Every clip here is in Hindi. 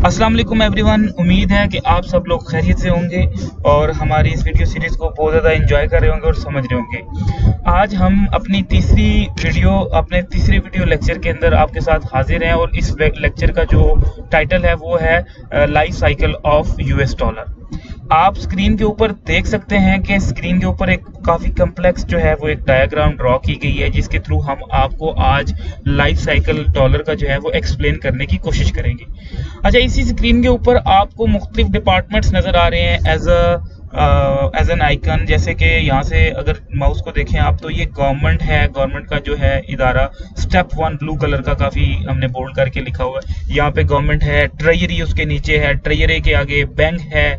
अस्सलाम वालेकुम एवरीवन। उम्मीद है कि आप सब लोग खैरियत से होंगे और हमारी इस वीडियो सीरीज़ को बहुत ज़्यादा एंजॉय कर रहे होंगे और समझ रहे होंगे। आज हम अपने तीसरे वीडियो लेक्चर के अंदर आपके साथ हाजिर हैं और इस लेक्चर का जो टाइटल है वो है life cycle of US dollar. आप स्क्रीन के ऊपर देख सकते हैं कि स्क्रीन के ऊपर एक काफ़ी कम्प्लेक्स जो है वो एक डायग्राम ड्रॉ की गई है, जिसके थ्रू हम आपको आज लाइफ साइकिल डॉलर का जो है वो एक्सप्लेन करने की कोशिश करेंगे। अच्छा, इसी स्क्रीन के ऊपर आपको मुख्तलिफ डिपार्टमेंट्स नज़र आ रहे हैं एज एन आइकन। जैसे कि यहाँ से अगर माउस को देखें आप तो ये गवर्नमेंट है, गवर्नमेंट का जो है इदारा स्टेप 1 ब्लू कलर का काफ़ी हमने बोल्ड करके लिखा हुआ है। यहाँ पे गवर्नमेंट है, ट्रेजरी उसके नीचे है, ट्रेजरी के आगे बैंक है,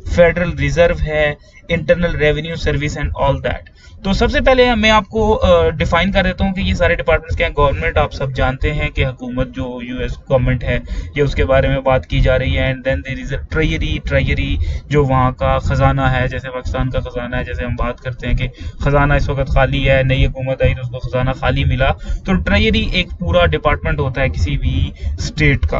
फेडरल रिजर्व है, internal revenue service and all that. तो सबसे पहले मैं आपको डिफाइन कर देता हूँ कि ये सारे डिपार्टमेंट्स क्या हैं। गवर्नमेंट आप सब जानते हैं कि हुकूमत जो यूएस गवर्नमेंट है ये उसके बारे में बात की जा रही है। And then there is a treasury जो वहाँ का खजाना है, जैसे पाकिस्तान का खजाना है। जैसे हम बात करते हैं कि खजाना इस वक्त खाली है, नई हुकूमत आई तो उसको खजाना खाली मिला, तो ट्रेजरी एक पूरा डिपार्टमेंट होता है किसी भी स्टेट का।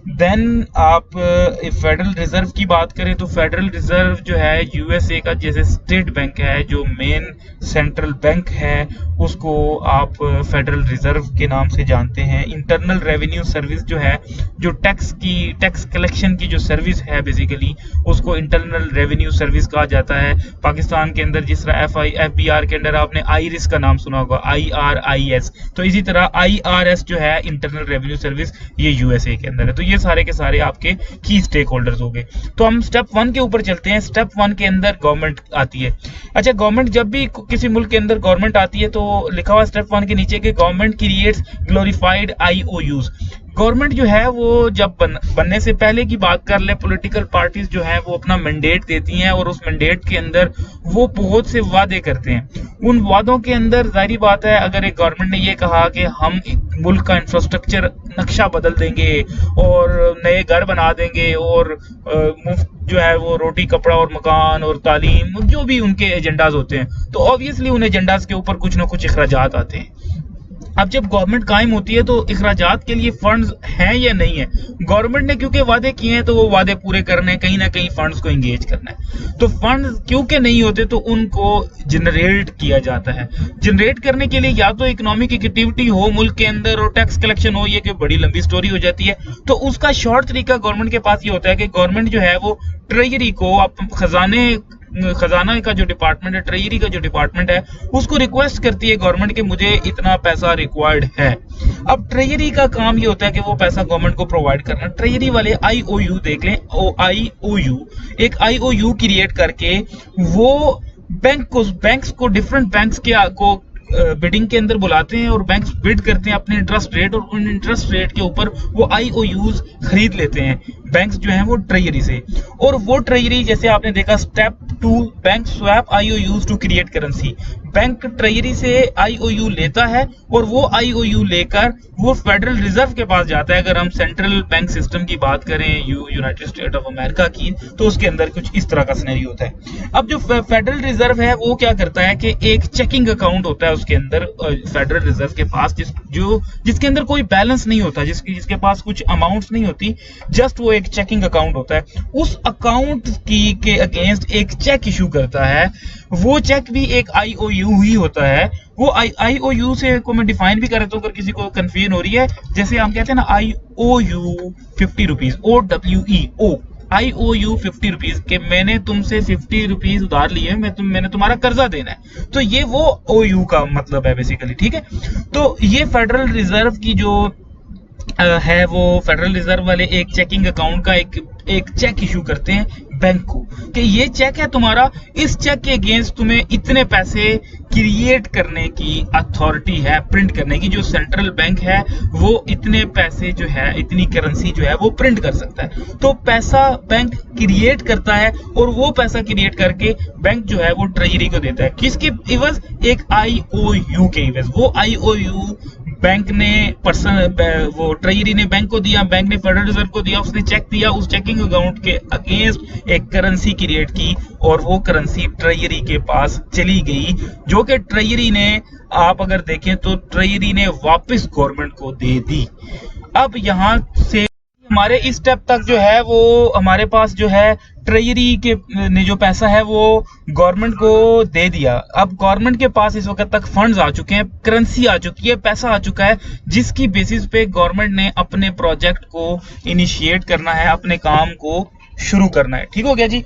देन आप फेडरल रिजर्व की बात करें तो फेडरल रिजर्व जो है यूएसए का जैसे स्टेट बैंक है, जो मेन सेंट्रल बैंक है उसको आप फेडरल रिजर्व के नाम से जानते हैं। इंटरनल रेवेन्यू सर्विस जो है, जो टैक्स कलेक्शन की जो सर्विस है बेसिकली, उसको इंटरनल रेवेन्यू सर्विस कहा जाता है। पाकिस्तान के अंदर जिस तरह एफबीआर के अंदर आपने आईरिस का नाम सुना होगा, IRIS, तो इसी तरह IRS जो है इंटरनल रेवेन्यू सर्विस, ये यूएसए के अंदर है। तो ये सारे के सारे आपके की स्टेक होल्डर्स हो गए। तो हम स्टेप 1 के ऊपर चलते हैं। स्टेप 1 के अंदर गवर्नमेंट आती है। अच्छा, गवर्नमेंट जब भी किसी मुल्क के अंदर गवर्नमेंट आती है तो लिखा हुआ स्टेप 1 के नीचे कि government creates glorified IOUs। Government जो है वो जब बनने से पहले की बात कर ले, पॉलिटिकल पार्टीज जो है वो अपना मैंडेट देती हैं और उस मैंडेट के अंदर वो बहुत से वादे करते हैं। उन वादों के अंदर जाहिर बात है, अगर एक गवर्नमेंट ने ये कहा कि हम मुल्क का इंफ्रास्ट्रक्चर नक्शा बदल देंगे और नए घर बना देंगे और मुफ्त जो है वो रोटी कपड़ा और मकान और तालीम, जो भी उनके एजेंडाज होते हैं, तो ऑब्वियसली उन एजेंडाज के ऊपर कुछ ना कुछ अखराजात आते हैं। अब जब गवर्नमेंट कायम होती है तो अखराजात के लिए फंड्स हैं या नहीं है। गवर्नमेंट ने क्योंकि वादे किए हैं तो वो वादे पूरे करने हैं, कहीं ना कहीं फंड्स को एंगेज करना है। तो फंड्स क्योंकि नहीं होते तो उनको जनरेट किया जाता है। जनरेट करने के लिए या तो इकोनॉमिक एक्टिविटी हो मुल्क के अंदर और टैक्स कलेक्शन हो, ये कि बड़ी लंबी स्टोरी हो जाती है। तो उसका शॉर्ट तरीका गवर्नमेंट के पास ये होता है कि गवर्नमेंट जो है वो ट्रेजरी को, खजाना का जो डिपार्टमेंट है, ट्रेजरी का जो डिपार्टमेंट है, उसको रिक्वेस्ट करती है गवर्नमेंट कि मुझे इतना पैसा रिक्वायर्ड है। अब ट्रेजरी का काम ये होता है कि वो पैसा गवर्नमेंट को प्रोवाइड करना। ट्रेजरी वाले IOU देख लें, IOU एक IOU क्रिएट करके वो बैंक्स को डिफरेंट बैंक्स को बिडिंग के अंदर बुलाते हैं और बैंक्स बिड करते हैं अपने इंटरेस्ट रेट, और उन इंटरेस्ट रेट के ऊपर वो IOUs खरीद लेते हैं बैंक्स जो हैं वो ट्रेजरी से। और वो ट्रेजरी, जैसे आपने देखा step 2, bank swap IOUs to create currency. Bank treasury से IOU लेता है और वो IOU लेकर वो फेडरल रिजर्व के पास जाता है। अगर हम सेंट्रल बैंक सिस्टम की बात करें यूनाइटेड स्टेट ऑफ अमेरिका की, तो उसके अंदर कुछ इस तरह का सिनेरियो होता है। अब जो फेडरल रिजर्व है वो क्या करता है कि एक चेकिंग अकाउंट होता है उसके अंदर फेडरल रिजर्व के पास, जिसके अंदर कोई बैलेंस नहीं होता, जिसके पास कुछ अमाउंट्स नहीं होती, जस्ट वो एक चेकिंग अकाउंट होता है। उस अकाउंट के अगेंस्ट एक चेक इशू करता है। वो चेक भी एक IOU ही होता है। वो IOU से को मैं डिफाइन भी कर देता हूँ अगर किसी को कंफ्यूजन हो रही है। जैसे हम कहते हैं ना IOU 50 रुपीज, IOU 50 रुपीज के मैंने तुमसे 50 रुपीज उधार लिए, मैंने तुम्हारा कर्जा देना है। तो ये वो OU का मतलब है बेसिकली, ठीक है। तो ये फेडरल रिजर्व की जो है, वो फेडरल रिजर्व वाले एक चेकिंग अकाउंट का एक चेक इशू करते हैं बैंक को कि ये चेक है तुम्हारा, इस चेक के अगेंस्ट तुम्हें इतने पैसे क्रिएट करने की अथॉरिटी है, प्रिंट करने की। जो सेंट्रल बैंक है वो इतने पैसे जो है, इतनी करेंसी जो है वो प्रिंट कर सकता है। तो पैसा बैंक क्रिएट करता है और वो पैसा क्रिएट करके बैंक जो है वो ट्रेजरी को देता है। किसके इवज? एक IOU के इवज। वो IOU बैंक ने वो ट्रेजरी ने बैंक को दिया, बैंक ने फेडरल रिजर्व को दिया, उसने चेक दिया, उस चेकिंग अकाउंट के अगेंस्ट एक करेंसी क्रिएट की और वो करेंसी ट्रेजरी के पास चली गई, जो कि ट्रेजरी ने, आप अगर देखें तो ट्रेजरी ने वापस गवर्नमेंट को दे दी। अब यहां से हमारे इस स्टेप तक जो है वो हमारे पास जो है ट्रेजरी के ने जो पैसा है वो गवर्नमेंट को दे दिया। अब गवर्नमेंट के पास इस वक्त तक फंड्स आ चुके हैं, करेंसी आ चुकी है, पैसा आ चुका है, जिसकी बेसिस पे गवर्नमेंट ने अपने प्रोजेक्ट को इनिशिएट करना है, अपने काम को शुरू करना है। ठीक हो गया जी,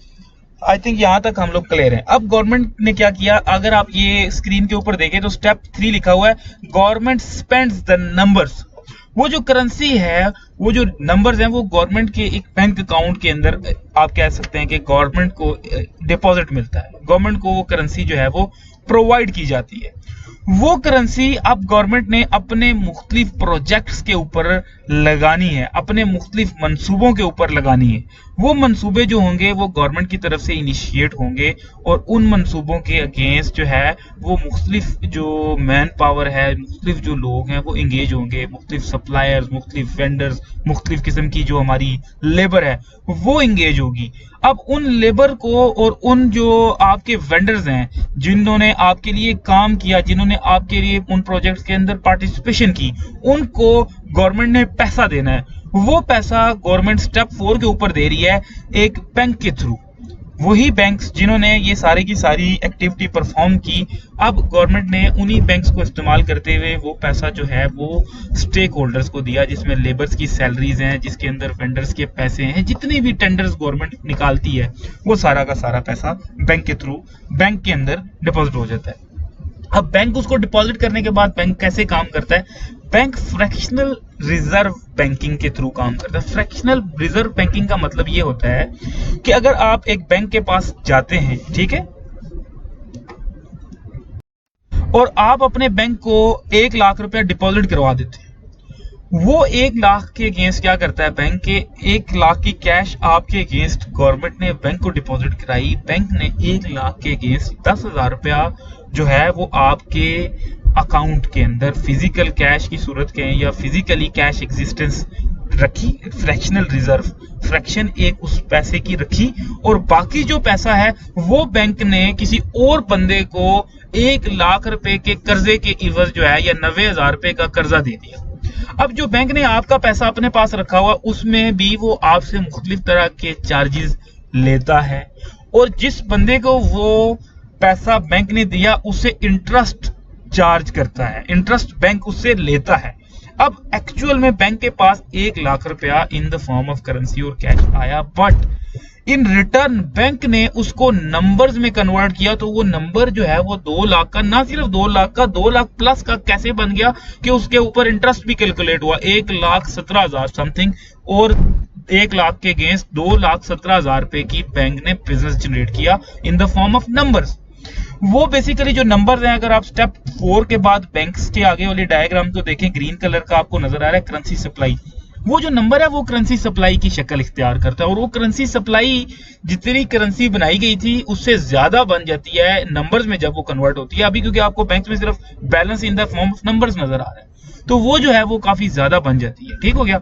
आई थिंक यहाँ तक हम लोग क्लियर हैं। अब गवर्नमेंट ने क्या किया, अगर आप ये स्क्रीन के ऊपर देखें तो स्टेप 3 लिखा हुआ है गवर्नमेंट स्पेंड्स द नंबर्स। वो जो करेंसी है, वो जो नंबर्स हैं, वो गवर्नमेंट के एक बैंक अकाउंट के अंदर आप कह सकते हैं कि गवर्नमेंट को डिपॉजिट मिलता है, गवर्नमेंट को वो करेंसी जो है वो प्रोवाइड की जाती है। वो करेंसी अब गवर्नमेंट ने अपने मुख्तलिफ प्रोजेक्ट्स के ऊपर लगानी है, अपने मुख्तलिफ मंसूबों के ऊपर लगानी है। वो मंसूबे जो होंगे वो गवर्नमेंट की तरफ से इनिशिएट होंगे और उन मंसूबों के अगेंस्ट जो है वो मुख्तलिफ जो मैन पावर है, मुख्तलिफ जो लोग हैं वो इंगेज होंगे, मुख्तलिफ सप्लायर्स, मुख्तलिफ वेंडर्स, मुख्तलिफ किस्म की जो हमारी लेबर है वो इंगेज होगी। अब उन लेबर को और उन जो आपके वेंडर्स हैं जिन्होंने आपके लिए काम किया, जिन्होंने आपके लिए उन प्रोजेक्ट्स के अंदर पार्टिसिपेशन की, उनको गवर्नमेंट ने पैसा देना है। वो पैसा गवर्नमेंट स्टेप 4 के ऊपर दे रही है एक बैंक के थ्रू। वही बैंक्स जिन्होंने ये सारी की सारी एक्टिविटी परफॉर्म की, अब गवर्नमेंट ने उन्हीं बैंक्स को इस्तेमाल करते हुए वो पैसा जो है वो स्टेक होल्डर्स को दिया, जिसमें लेबर्स की सैलरीज हैं, जिसके अंदर वेंडर्स के पैसे हैं, जितने भी टेंडर्स गवर्नमेंट निकालती है वो सारा का सारा पैसा बैंक के थ्रू बैंक के अंदर डिपॉजिट हो जाता है। अब बैंक उसको डिपॉजिट करने के बाद बैंक कैसे काम करता है, बैंक फ्रैक्शनल रिजर्व बैंकिंग के थ्रू काम करता है। फ्रैक्शनल रिजर्व बैंकिंग का मतलब ये होता है कि अगर आप एक बैंक के पास जाते हैं, ठीक है, और आप अपने बैंक को 1 लाख रुपया डिपॉजिट करवा देते हैं, वो 1 लाख के अगेंस्ट क्या करता है, बैंक के 1 लाख की कैश आपके अगेंस्ट गवर्नमेंट ने बैंक को डिपॉजिट कराई, बैंक ने 1 लाख के अगेंस्ट 10,000 रुपया जो है वो आपके अकाउंट के अंदर फिजिकल कैश की सूरत के या फिजिकली कैश एग्जिस्टेंस रखी, फ्रैक्शनल रिजर्व, फ्रैक्शन एक उस पैसे की रखी, और बाकी जो पैसा है वो बैंक ने किसी और बंदे को 1 लाख रुपए के कर्जे के इवज जो है या 90,000 रुपए का कर्जा दे दिया। अब जो बैंक ने आपका पैसा अपने पास रखा हुआ उसमें भी वो आपसे मुख्तलिफ तरह के चार्जेस लेता है, और जिस बंदे को वो पैसा बैंक ने दिया उससे इंटरेस्ट चार्ज करता है, इंटरेस्ट बैंक उससे लेता है। अब एक्चुअल में बैंक के पास 1 लाख रुपया in the form of currency और कैश आया, बट इन रिटर्न बैंक ने उसको नंबर्स में कन्वर्ट किया, तो वो नंबर जो है वो 2 लाख का, ना सिर्फ 2 लाख का, 2 लाख प्लस का कैसे बन गया कि उसके ऊपर इंटरेस्ट भी कैलकुलेट हुआ, 1,17,000 समथिंग, और 1 लाख के अगेंस्ट 2,17,000 रुपए की बैंक ने बिजनेस जनरेट किया in the form of numbers. वो बेसिकली जो नंबर्स हैं, अगर आप स्टेप 4 के बाद बैंक्स के आगे वाले डायग्राम को देखें, ग्रीन कलर का आपको नजर आ रहा है करेंसी सप्लाई, वो जो नंबर है वो करेंसी सप्लाई की शक्ल इख्तियार करता है, और वो करेंसी सप्लाई जितनी करेंसी बनाई गई थी उससे ज्यादा बन जाती है नंबर्स में जब वो कन्वर्ट होती है। अभी क्योंकि आपको बैंक में सिर्फ balance in the form of numbers नजर आ रहा है, तो वो जो है वो काफी ज्यादा बन जाती है। ठीक हो गया,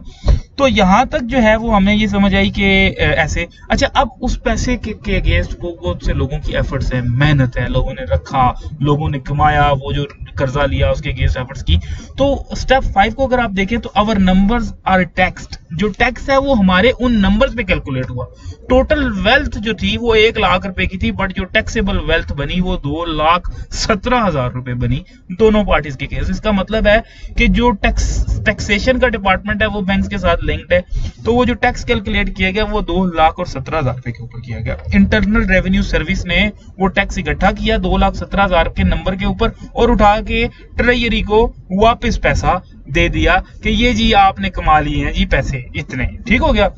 तो यहां तक जो है वो हमें ये समझ आई कि ऐसे। अच्छा, अब उस पैसे के अगेंस्ट वो बहुत से लोगों की एफर्ट्स है, मेहनत है, लोगों ने रखा, लोगों ने कमाया, वो जो कर्जा लिया उसके अगेंस्ट एफर्ट्स की। तो स्टेप 5 को अगर आप देखें तो अवर नंबर्स आर टैक्स्ड, जो टैक्स है वो हमारे उन नंबर्स पे कैलकुलेट हुआ। टोटल वेल्थ जो थी वो 1 लाख रुपए की थी, बट जो टैक्सेबल वेल्थ बनी वो 2,17,000 रुपए बनी दोनों पार्टीज के केस। इसका मतलब है कि जो टैक्सेशन का डिपार्टमेंट है वो बैंक के साथ लिंक्ड है, तो वो जो टैक्स कैलकुलेट किया गया वो 2,17,000 रुपए के ऊपर किया गया। इंटरनल रेवेन्यू सर्विस ने वो टैक्स इकट्ठा किया 2,17,000 के नंबर के ऊपर और उठा के ट्रेजरी को वापस पैसा दे दिया कि ये जी आपने कमा लिए हैं जी पैसे इतने। ठीक हो गया।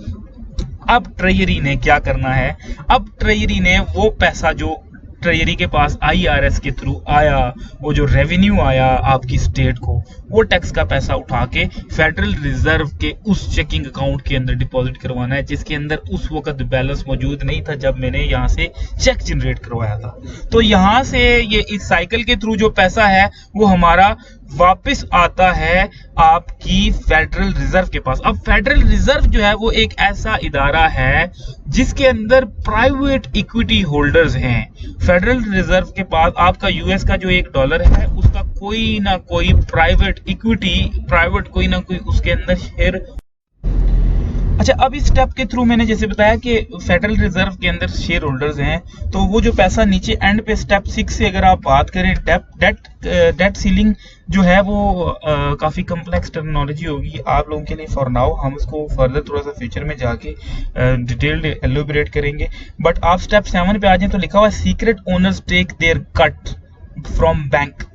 अब ट्रेजरी ने क्या करना है, अब ट्रेजरी ने वो पैसा जो ट्रेजरी के पास IRS के थ्रू आया, वो जो रेवेन्यू आया आपकी स्टेट को, वो टैक्स का पैसा उठा के फेडरल रिजर्व के उस चेकिंग अकाउंट के अंदर डिपॉजिट करवाना है, जिसके अंदर उस वक्त बैलेंस मौजूद नहीं था जब मैंने यहाँ से चेक जनरेट करवाया था। तो यहाँ से ये इस साइकिल के थ्रू जो पैसा है वो हमारा वापस आता है आपकी फेडरल रिजर्व के पास। अब फेडरल रिजर्व जो है वो एक ऐसा इदारा है जिसके अंदर प्राइवेट इक्विटी होल्डर्स हैं। फेडरल रिजर्व के पास आपका US का जो $1 है उसका कोई ना कोई प्राइवेट इक्विटी, प्राइवेट कोई ना कोई उसके अंदर शेयर। अच्छा, अब इस स्टेप के थ्रू मैंने जैसे बताया कि फेडरल रिजर्व के अंदर शेयर होल्डर्स हैं, तो वो जो पैसा नीचे एंड पे स्टेप 6 से अगर आप बात करें, डेट सीलिंग जो है वो काफ़ी कम्प्लेक्स टर्मिनोलॉजी होगी आप लोगों के लिए फॉर नाउ। हम इसको फर्दर थोड़ा सा फ्यूचर में जाके डिटेल्ड एलोबरेट करेंगे। बट आप स्टेप 7 पे आ जाएं तो लिखा हुआ है secret owners take their cut from bank.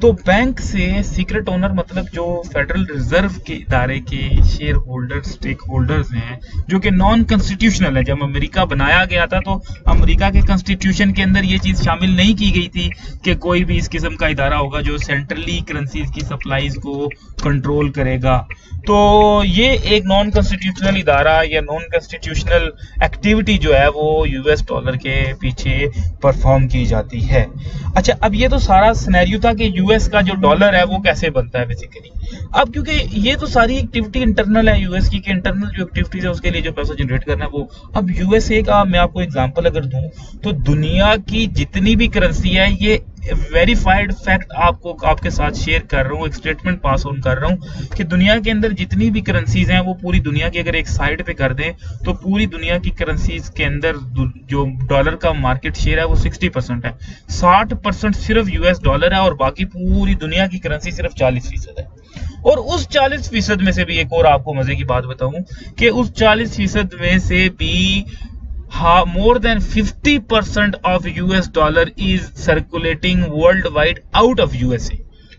तो बैंक से सीक्रेट ओनर मतलब जो फेडरल रिजर्व के इदारे के शेयर होल्डर्स, स्टेक होल्डर्स हैं, जो कि नॉन कॉन्स्टिट्यूशनल है। जब अमेरिका बनाया गया था तो अमेरिका के कॉन्स्टिट्यूशन के अंदर ये चीज़ शामिल नहीं की गई थी कि कोई भी इस किस्म का इदारा होगा जो सेंट्रली करेंसीज की सप्लाईज को कंट्रोल करेगा। तो ये एक नॉन कॉन्स्टिट्यूशनल इदारा या नॉन कॉन्स्टिट्यूशनल एक्टिविटी जो है वो यूएस डॉलर के पीछे परफॉर्म की जाती है। अच्छा, अब ये तो सारा सिनेरियो था कि यूएस का जो डॉलर है वो कैसे बनता है बेसिकली। अब क्योंकि ये तो सारी एक्टिविटी इंटरनल है यूएस की, इंटरनल जो एक्टिविटीज है उसके लिए जो पैसा जनरेट करना है वो। अब यूएसए का मैं आपको एग्जांपल अगर दूं तो दुनिया की जितनी भी करेंसी है, ये वेरीफाइड फैक्ट आपको आपके साथ शेयर कर रहा हूँ, एक स्टेटमेंट पास ऑन कर रहा हूँ कि दुनिया के अंदर जितनी भी करेंसीज हैं वो पूरी दुनिया की अगर एक साइड पे कर दें तो पूरी दुनिया की करेंसीज के अंदर जो डॉलर का मार्केट शेयर है वो 60% है। 60% सिर्फ यूएस डॉलर है और बाकी पूरी दुनिया की करेंसी सिर्फ 40% है। और उस 40% में से भी एक और आपको मजे की बात बताऊं कि उस 40% में से भी more than 50% of US dollar is circulating worldwide out of USA.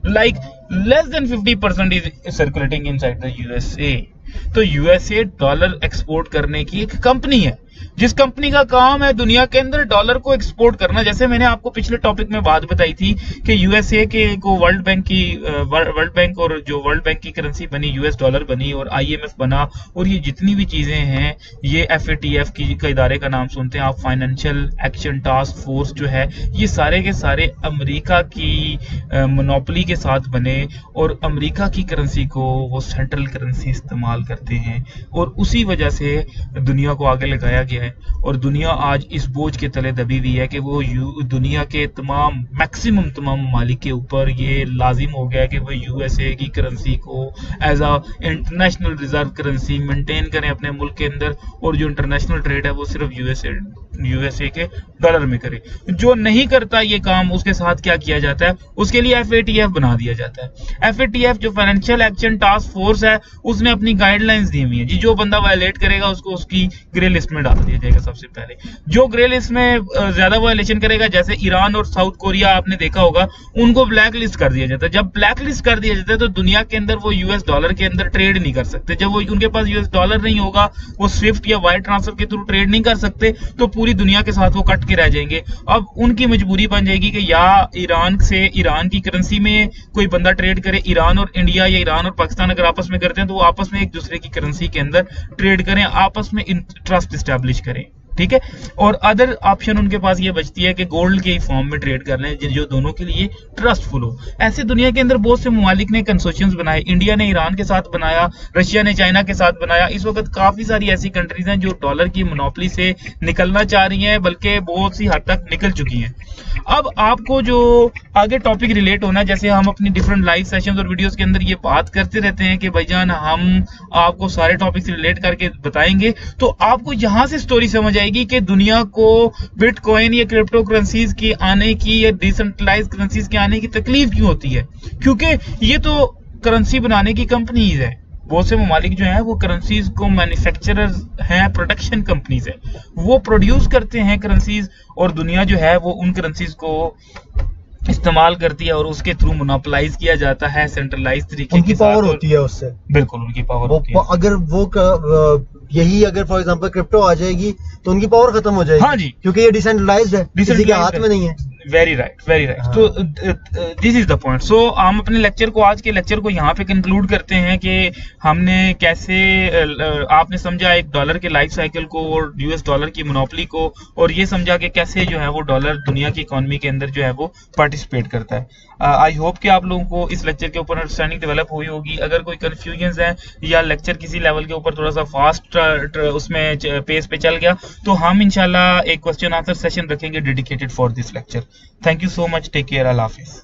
Like less than 50% is circulating inside the USA. तो USA डॉलर एक्सपोर्ट करने की एक कंपनी है जिस कंपनी का काम है दुनिया के अंदर डॉलर को एक्सपोर्ट करना। जैसे मैंने आपको पिछले टॉपिक में बात बताई थी कि यूएसए के को वर्ल्ड बैंक और जो वर्ल्ड बैंक की करेंसी बनी यूएस डॉलर बनी और आईएमएफ बना, और ये जितनी भी चीजें हैं ये एफएटीएफ की का इदारे का नाम सुनते हैं आप, फाइनेंशियल एक्शन टास्क फोर्स जो है, ये सारे के सारे अमेरिका की मोनोपोली के साथ बने और अमेरिका की करेंसी को वो सेंट्रल करेंसी इस्तेमाल करते हैं और उसी वजह से दुनिया को आगे लगाया गया है। और दुनिया आज इस बोझ के तले दबी हुई है कि वो दुनिया के मैक्सिमम तमाम ममालिक के ऊपर ये लाजिम हो गया है कि वो यूएसए की करेंसी को as a international reserve currency maintain करें अपने मुल्क के अंदर, और जो इंटरनेशनल ट्रेड है वो सिर्फ यूएसए के डॉलर में करे। जो नहीं करता ये काम उसके साथ क्या किया जाता है, उसके लिए एफएटीएफ बना दिया जाता है। एफएटीएफ जो फाइनेंशियल एक्शन टास्क फोर्स है उसने अपनी गाइडलाइंस दी हुई है जी, जो बंदा वायलेट करेगा उसको उसकी ग्रे लिस्ट में डाल दिया जाएगा। सबसे पहले जो ग्रे लिस्ट में ज्यादा वायलेशन करेगा, जैसे ईरान और साउथ कोरिया आपने देखा होगा, उनको ब्लैक लिस्ट कर दिया जाता है। जब ब्लैक लिस्ट कर दिया जाता है तो दुनिया के अंदर वो यूएस डॉलर के अंदर ट्रेड नहीं कर सकते। जब वो उनके पास यूएस डॉलर नहीं होगा, वो स्विफ्ट या वायर ट्रांसफर के थ्रू ट्रेड नहीं कर सकते, तो पूरी दुनिया के साथ वो कट के रह जाएंगे। अब उनकी मजबूरी बन जाएगी कि या ईरान से ईरान की करेंसी में कोई बंदा ट्रेड करे, ईरान और इंडिया या ईरान और पाकिस्तान अगर आपस में करते हैं तो वो आपस में एक दूसरे की करेंसी के अंदर ट्रेड करें, आपस में ट्रस्ट एस्टैब्लिश करें, ठीक है। और अदर ऑप्शन उनके पास ये बचती है कि गोल्ड के फॉर्म में ट्रेड कर लें जो दोनों के लिए ट्रस्टफुल हो। ऐसे दुनिया के अंदर बहुत से ममालिक ने कंसोर्शियम्स बनाए, इंडिया ने ईरान के साथ बनाया, रशिया ने चाइना के साथ बनाया। इस वक्त काफी सारी ऐसी कंट्रीज हैं जो डॉलर की मोनोपोली से निकलना चाह रही हैं, बल्कि बहुत सी हद तक निकल चुकी हैं। अब आपको जो आगे टॉपिक रिलेट होना है, जैसे हम अपनी डिफरेंट लाइव सेशंस और वीडियोस के अंदर ये बात करते रहते हैं कि भाईजान हम आपको सारे टॉपिक से रिलेट करके बताएंगे, तो आपको यहाँ से स्टोरी समझ आएगी कि दुनिया को बिटकॉइन या क्रिप्टो करेंसीज की आने की या डिसेंट्रलाइज करेंसीज के आने की तकलीफ क्यों होती है, क्योंकि ये तो करेंसी बनाने की कंपनीज है। बहुत से ममालिक जो हैं वो करेंसीज को मैन्युफैक्चरर्स हैं, प्रोडक्शन कंपनीज है, वो प्रोड्यूस करते हैं करेंसीज, और दुनिया जो है वो उन करेंसीज को इस्तेमाल करती है और उसके थ्रू मोनोपोलाइज किया जाता है सेंट्रलाइज तरीके उनकी पावर होती है उससे। बिल्कुल उनकी पावर होती है। अगर वो यही अगर फॉर एग्जांपल क्रिप्टो आ जाएगी तो उनकी पावर खत्म हो जाएगी। हाँ जी, क्योंकि ये डिसेंट्रलाइज्ड है, किसी के हाथ में नहीं है। Very right, very right. तो दिस इज द पॉइंट। सो हम अपने लेक्चर को, आज के लेक्चर को यहाँ पे कंक्लूड करते हैं कि हमने कैसे आपने समझा एक डॉलर के लाइफ साइकिल को और यूएस डॉलर की मोनोपोली को, और ये समझा कि कैसे जो है वो डॉलर दुनिया की इकोनॉमी के अंदर जो है वो पार्टिसिपेट करता है। आई होप कि आप लोगों को इस लेक्चर के ऊपर अंडरस्टैंडिंग डेवलप हुई होगी। अगर कोई कंफ्यूजन है या लेक्चर किसी लेवल के ऊपर थोड़ा सा फास्ट उसमें पेस पे चल गया, तो हम इंशाल्लाह एक क्वेश्चन आंसर सेशन रखेंगे dedicated for this lecture. Thank you so much. Take care. Allah Hafiz.